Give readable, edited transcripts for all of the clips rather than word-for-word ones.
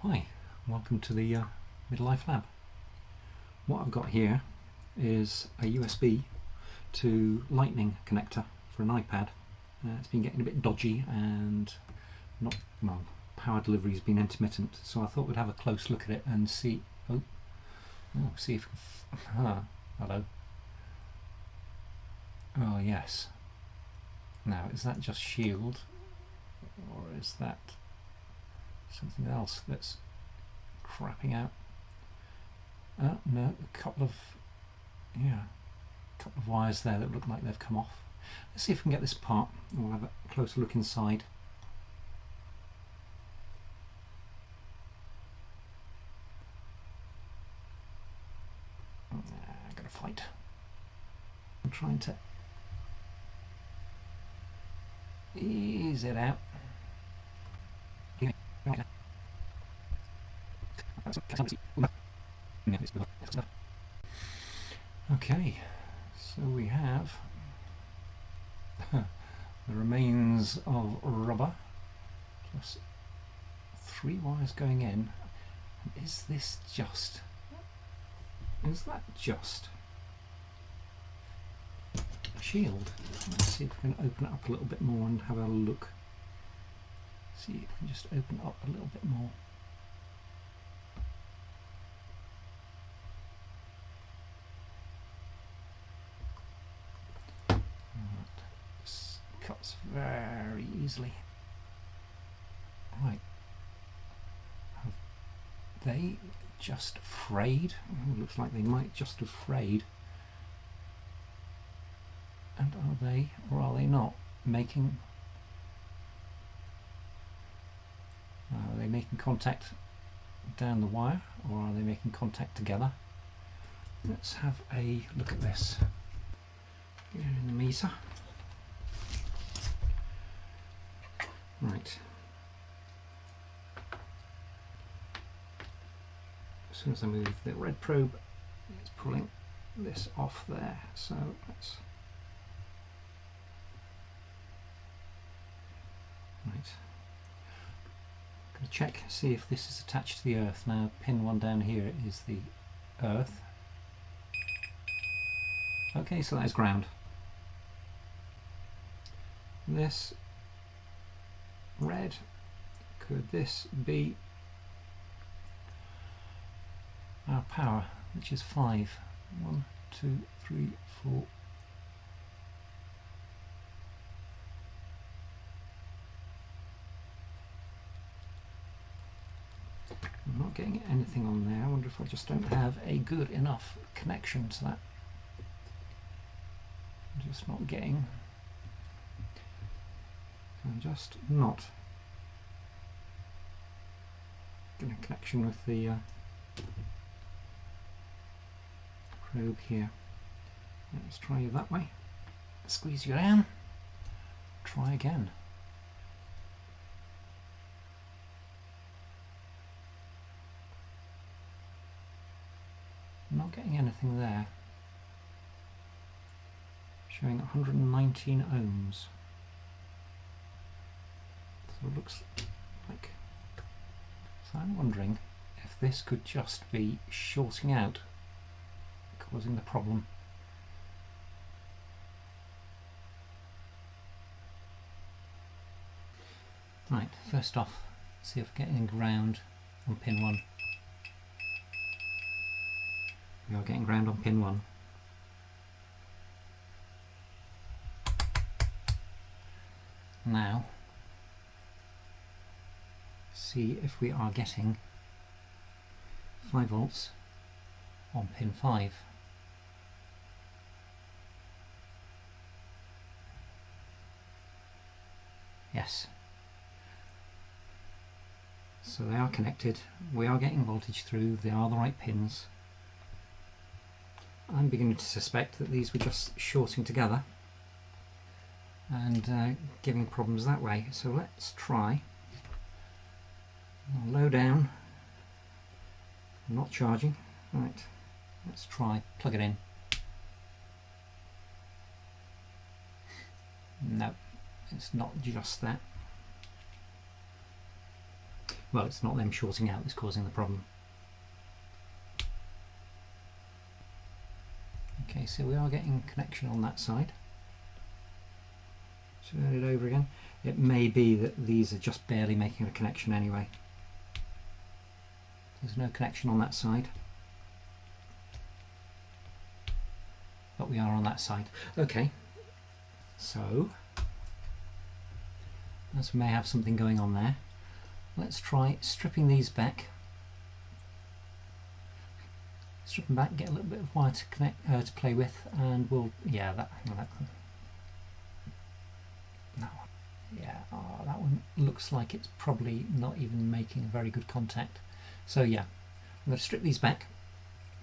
Hi, welcome to the Midlife Lab. What I've got here is a USB to Lightning connector for an iPad. It's been getting a bit dodgy and not, well, power delivery's been intermittent, so I thought we'd have a close look at it and see, see if, hello. Oh yes. Now, is that just shield, or is that something else that's crapping out? No, a couple of wires there that look like they've come off. Let's see if we can get this apart. We'll have a closer look inside. I'm gonna fight. I'm trying to ease it out. Okay, so we have the remains of rubber plus 3 wires going in. And is that just a shield? Let's see if we can open it up a little bit more and have a look. See if we can just open it up a little bit more. This cuts very easily. Right. Have they just frayed? Oh, looks like they might just have frayed. And are they, or are they not, making... Are they making contact down the wire, or are they making contact together? Let's have a look at this. Here in the meter. Right. As soon as I move the red probe, it's pulling this off there. So let's... Right. Going to check, see if this is attached to the earth. Now, pin 1 down here is the earth. Okay, so that is ground. This red, could this be our power, which is 5? 1, 2, 3, 4. I'm not getting anything on there. I wonder if I just don't have a good enough connection to that. I'm just not getting a connection with the probe here. Let's try it that way. Squeeze you down. Try again. I'm not getting anything there. Showing 119 ohms. So it looks like... So I'm wondering if this could just be shorting out, causing the problem. Right, first off, see if we're getting ground on pin 1. We are getting ground on pin 1. Now, see if we are getting 5 volts on pin 5. Yes. So they are connected, we are getting voltage through, they are the right pins. I'm beginning to suspect that these were just shorting together and giving problems that way. So let's try. Low down, not charging. Right, let's try, plug it in. No, it's not just that. Well, it's not them shorting out that's causing the problem. Okay, so we are getting connection on that side. Turn it over again. It may be that these are just barely making a connection anyway. There's no connection on that side, but we are on that side. Okay, so as we may have something going on there, let's try stripping these back. Strip them back, get a little bit of wire to connect to play with, and we'll that one looks like it's probably not even making a very good contact. So yeah, I'm going to strip these back,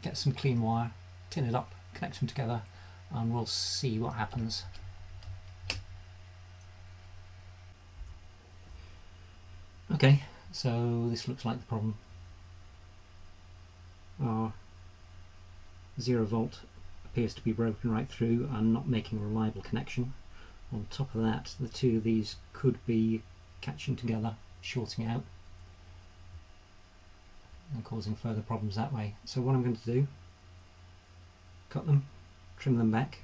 get some clean wire, tin it up, connect them together, and we'll see what happens. Okay, so this looks like the problem. Our 0 volt appears to be broken right through and not making a reliable connection. On top of that, the two of these could be catching together, shorting out, and causing further problems that way. So what I'm going to do, cut them, trim them back,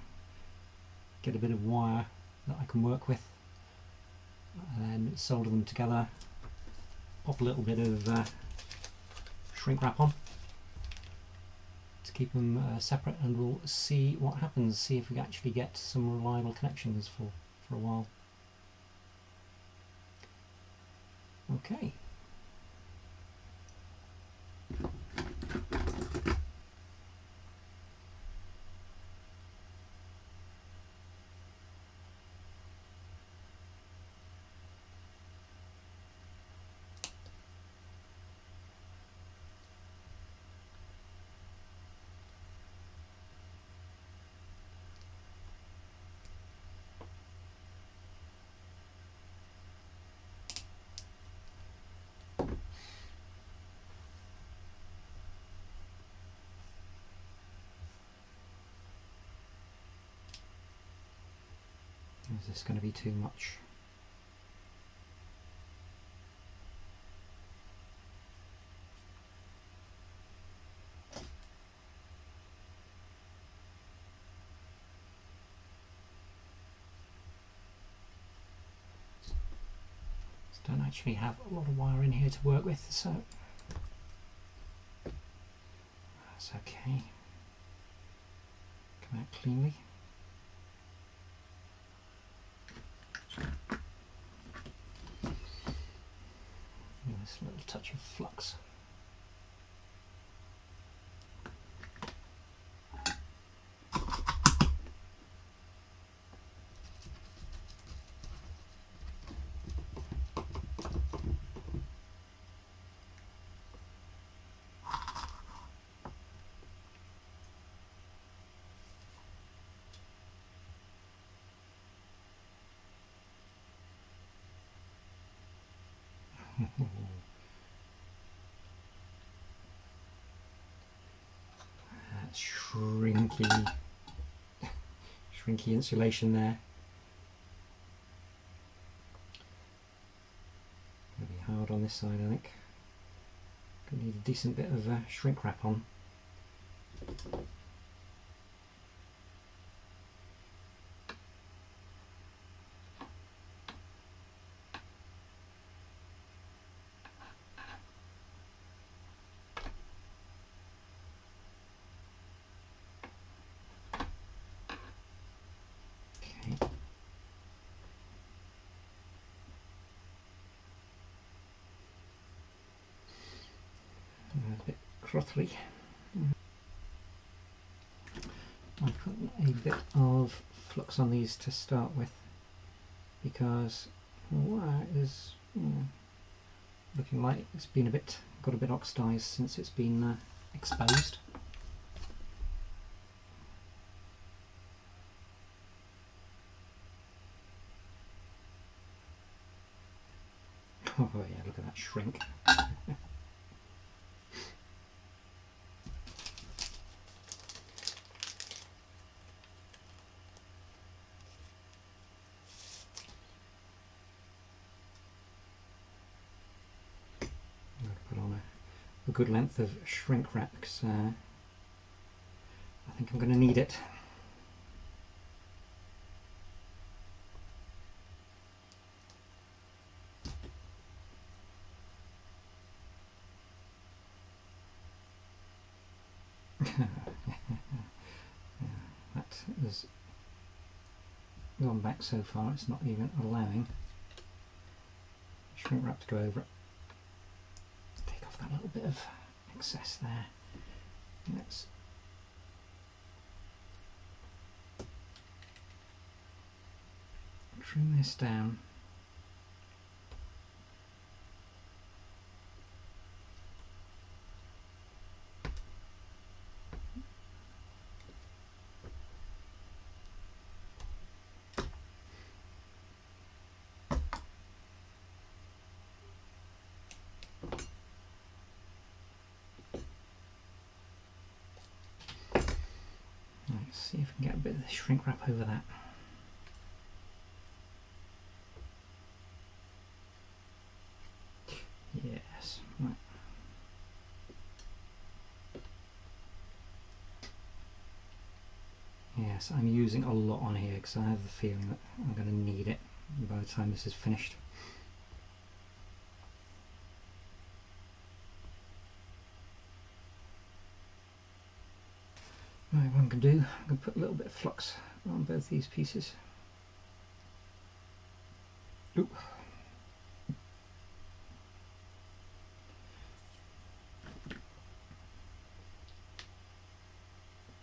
get a bit of wire that I can work with, and then solder them together, pop a little bit of shrink wrap on to keep them separate, and we'll see what happens, see if we actually get some reliable connections for a while. Okay. Is this going to be too much? Don't actually have a lot of wire in here to work with, so that's okay. Come out cleanly. This little touch of flux. That's shrinky insulation there. Gonna be hard on this side, I think. Gonna need a decent bit of shrink wrap on. A bit crothly. I put a bit of flux on these to start with because the wire is looking like it's been got a bit oxidized since it's been exposed. Oh yeah, look at that shrink. a good length of shrink wrap because I think I'm going to need it. That has gone back so far it's not even allowing shrink wrap to go over it. Take off that little bit of excess there. Let's trim this down. Let's see if we can get a bit of the shrink wrap over that. Yes, right. Yes, I'm using a lot on here because I have the feeling that I'm going to need it by the time this is finished. Right, what I'm going to do, I'm going to put a little bit of flux on both these pieces. Oop.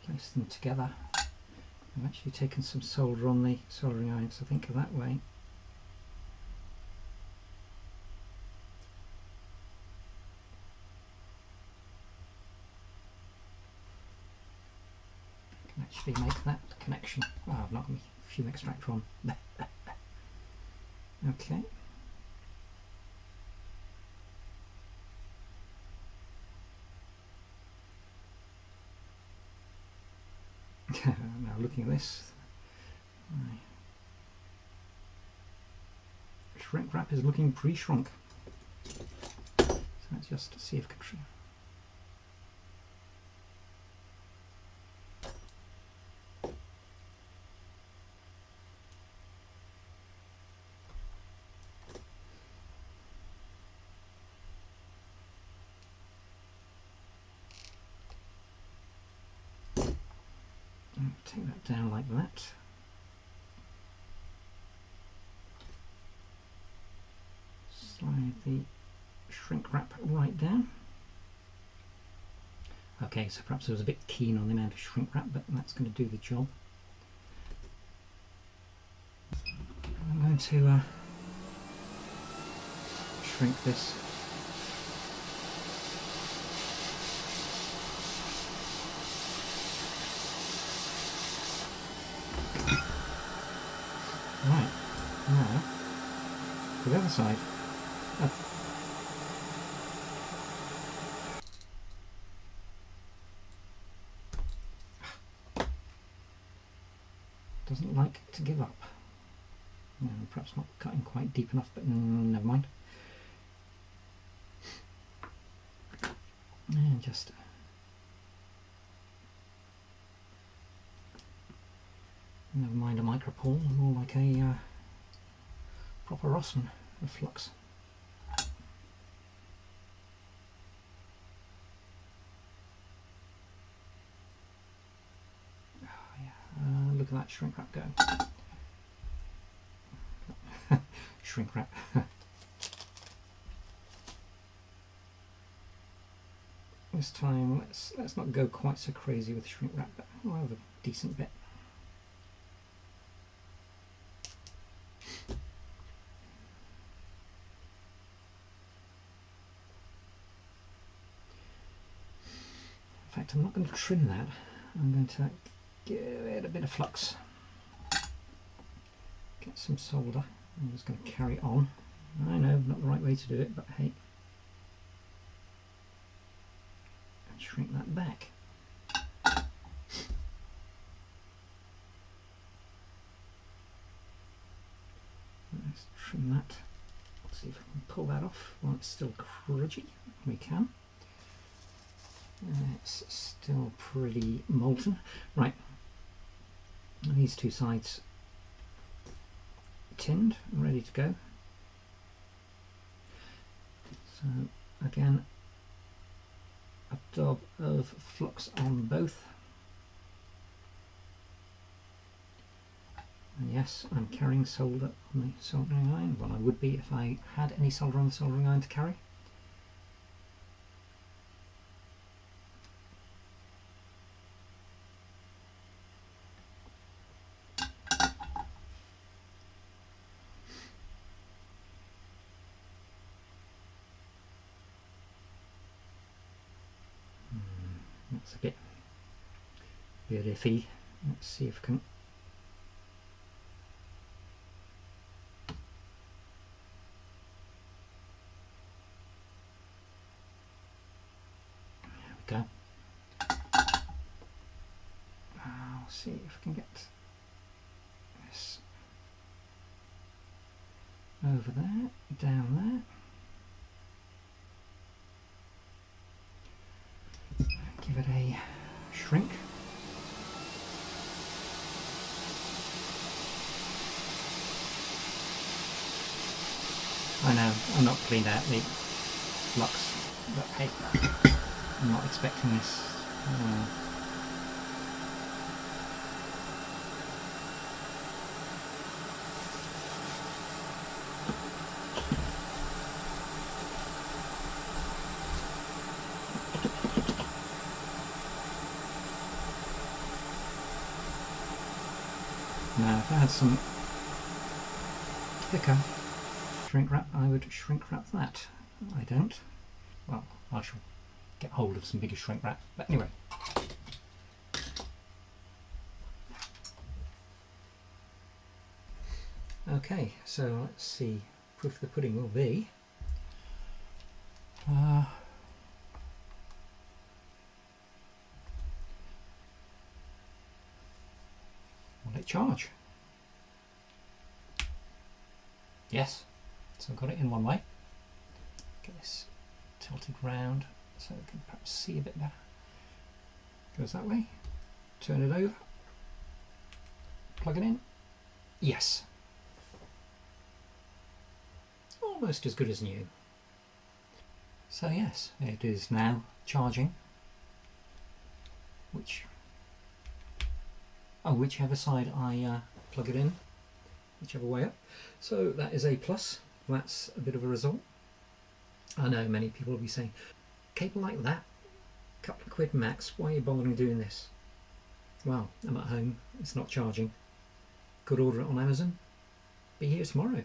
Place them together. I've actually taken some solder on the soldering iron, so I think of that way. Actually make that connection. Oh, I've not got my fume extractor on. Okay. Now looking at this, my shrink wrap is looking pre-shrunk. So let's just see if control. Take that down like that. Slide the shrink wrap right down. Okay, so perhaps I was a bit keen on the amount of shrink wrap, but that's going to do the job. I'm going to shrink this. Right, now to the other side. Doesn't like to give up. No, perhaps not cutting quite deep enough, but never mind. And just never mind a micropore, more like a proper Rossmann of flux. Oh, yeah. Look at that shrink wrap go. Shrink wrap. This time, let's not go quite so crazy with shrink wrap, but we'll have a decent bit. In fact, I'm not going to trim that. I'm going to give it a bit of flux. Get some solder. I'm just going to carry on. I know, not the right way to do it, but hey. And shrink that back. Let's trim that. See if I can pull that off while it's still crudgy. We can. It's still pretty molten. Right, these two sides tinned and ready to go. So again, a dab of flux on both. And yes, I'm carrying solder on the soldering iron. Well, I would be if I had any solder on the soldering iron to carry. That's a bit iffy. Let's see if I can. There we go. I'll see if I can get this over there, down there. Give it a shrink. I know, I'm not cleaned out the flux, but hey, I'm not expecting this. Now, if I had some thicker shrink wrap, I would shrink wrap that. I don't. Well, I shall get hold of some bigger shrink wrap. But anyway. Okay, so let's see. Proof of the pudding will be. Will it charge? Yes. So I've got it in one way. Get this tilted round so we can perhaps see a bit better. Goes that way. Turn it over. Plug it in. Yes. Almost as good as new. So yes, it is now charging. Whichever side I plug it in, whichever way up. So that is a plus. That's a bit of a result. I know many people will be saying, cable like that, couple of quid max, why are you bothering doing this? Well, I'm at home, it's not charging. Could order it on Amazon, be here tomorrow.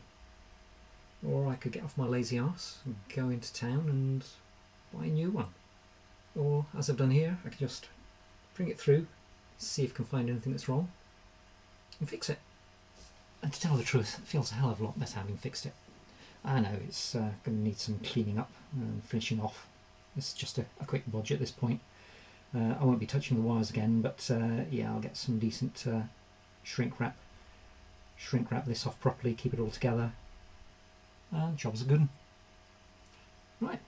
Or I could get off my lazy arse and go into town and buy a new one. Or, as I've done here, I could just bring it through, see if I can find anything that's wrong, and fix it. And to tell the truth, it feels a hell of a lot better having fixed it. I know it's going to need some cleaning up and finishing off. It's just a quick bodge at this point. I won't be touching the wires again, but yeah, I'll get some decent shrink wrap this off properly, keep it all together, and job's a good one. Right,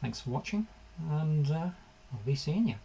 thanks for watching, and I'll be seeing you.